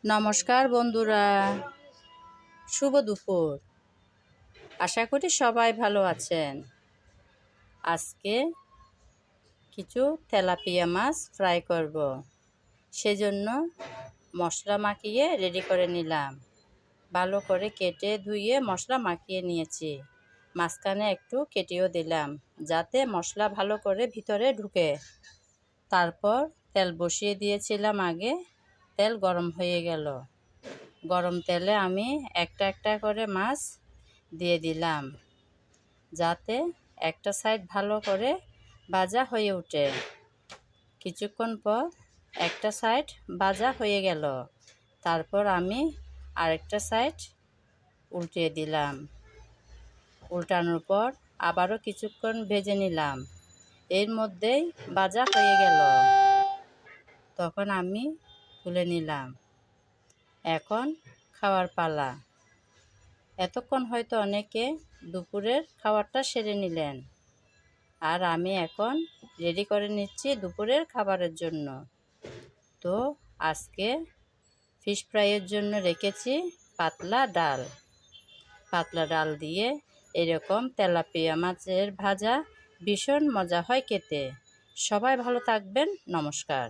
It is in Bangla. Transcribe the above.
নমস্কার বন্ধুরা, শুভ দুপুর। আশা করি সবাই ভালো আছেন। আজকে কিছু তেলাপিয়া মাছ ফ্রাই করব। সেজন্য মশলা মাখিয়ে রেডি করে নিলাম। ভালো করে কেটে ধুয়ে মশলা মাখিয়ে নিয়েছি। মাঝখানে একটু কেটেও দিলাম যাতে মশলা ভালো করে ভিতরে ঢুকে। তারপর তেল বসিয়ে দিয়েছিলাম আগে। তেল গরম হয়ে গেল। গরম তেলে আমি একটা একটা করে মাছ দিয়ে দিলাম যাতে একটা সাইড ভালো করে ভাজা হয়ে ওঠে। কিছুক্ষণ পর একটা সাইড ভাজা হয়ে গেল। তারপর আমি আরেকটা সাইড উল্টিয়ে দিলাম। উল্টানোর পর আবারও কিছুক্ষণ ভেজে নিলাম। এর মধ্যেই ভাজা হয়ে গেল। তখন আমি তুলে নিলাম। এখন খাওয়ার পালা। এতক্ষণ হয়তো অনেকে দুপুরের খাবারটা সেরে নিলেন, আর আমি এখন রেডি করে নিচ্ছি দুপুরের খাবারের জন্য। তো আজকে ফিশ ফ্রাইয়ের জন্য রেখেছি পাতলা ডাল। পাতলা ডাল দিয়ে এরকম তেলাপিয়া মাছের ভাজা ভীষণ মজা হয় খেতে। সবাই ভালো থাকবেন। নমস্কার।